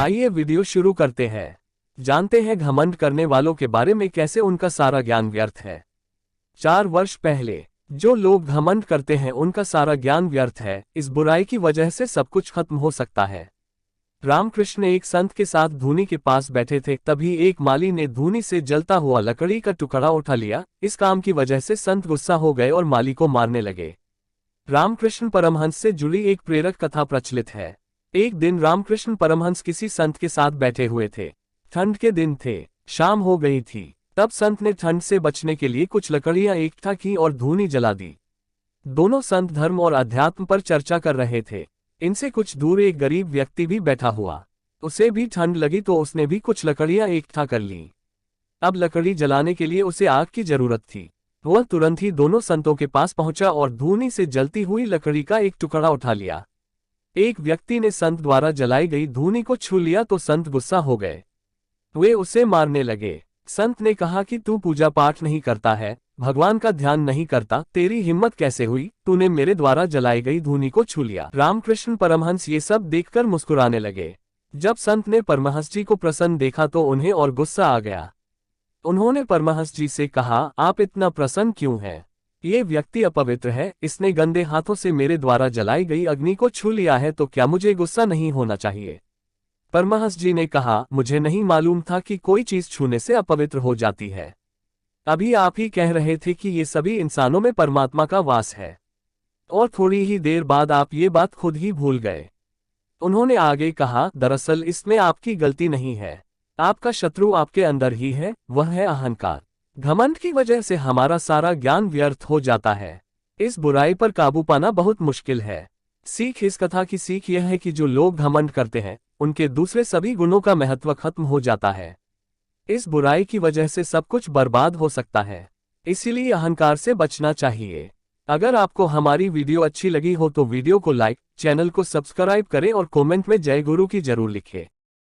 आइए वीडियो शुरू करते हैं। जानते हैं घमंड करने वालों के बारे में, कैसे उनका सारा ज्ञान व्यर्थ है। 4 वर्ष पहले जो लोग घमंड करते हैं उनका सारा ज्ञान व्यर्थ है। इस बुराई की वजह से सब कुछ खत्म हो सकता है। रामकृष्ण एक संत के साथ धूनी के पास बैठे थे, तभी एक माली ने धूनी से जलता हुआ लकड़ी का टुकड़ा उठा लिया। इस काम की वजह से संत गुस्सा हो गए और माली को मारने लगे। रामकृष्ण परमहंस से जुड़ी एक प्रेरक कथा प्रचलित है। एक दिन रामकृष्ण परमहंस किसी संत के साथ बैठे हुए थे। ठंड के दिन थे, शाम हो गई थी। तब संत ने ठंड से बचने के लिए कुछ लकड़ियां इकट्ठा की और धूनी जला दी। दोनों संत धर्म और अध्यात्म पर चर्चा कर रहे थे। इनसे कुछ दूर एक गरीब व्यक्ति भी बैठा हुआ। उसे भी ठंड लगी तो उसने भी कुछ लकड़ियां इकट्ठा कर ली। अब लकड़ी जलाने के लिए उसे आग की जरूरत थी। वह तुरंत ही दोनों संतों के पास पहुंचा और धूनी से जलती हुई लकड़ी का एक टुकड़ा उठा लिया। एक व्यक्ति ने संत द्वारा जलाई गई धूनी को छू लिया तो संत गुस्सा हो गए। वे उसे मारने लगे। संत ने कहा कि तू पूजा पाठ नहीं करता है, भगवान का ध्यान नहीं करता, तेरी हिम्मत कैसे हुई, तूने मेरे द्वारा जलाई गई धूनी को छू लिया। रामकृष्ण परमहंस ये सब देखकर मुस्कुराने लगे। जब संत ने परमहंस जी को प्रसन्न देखा तो उन्हें और गुस्सा आ गया। उन्होंने परमहंस जी से कहा, आप इतना प्रसन्न क्यों हैं? ये व्यक्ति अपवित्र है, इसने गंदे हाथों से मेरे द्वारा जलाई गई अग्नि को छू लिया है, तो क्या मुझे गुस्सा नहीं होना चाहिए? परमहंस जी ने कहा, मुझे नहीं मालूम था कि कोई चीज छूने से अपवित्र हो जाती है। अभी आप ही कह रहे थे कि ये सभी इंसानों में परमात्मा का वास है, और थोड़ी ही देर बाद आप ये बात खुद ही भूल गए। उन्होंने आगे कहा, दरअसल इसमें आपकी गलती नहीं है, आपका शत्रु आपके अंदर ही है, वह है अहंकार। घमंड की वजह से हमारा सारा ज्ञान व्यर्थ हो जाता है। इस बुराई पर काबू पाना बहुत मुश्किल है। सीख इस कथा की सीख यह है कि जो लोग घमंड करते हैं उनके दूसरे सभी गुणों का महत्व खत्म हो जाता है। इस बुराई की वजह से सब कुछ बर्बाद हो सकता है, इसीलिए अहंकार से बचना चाहिए। अगर आपको हमारी वीडियो अच्छी लगी हो तो वीडियो को लाइक, चैनल को सब्सक्राइब करें और कमेंट में जय गुरु की जरूर लिखें।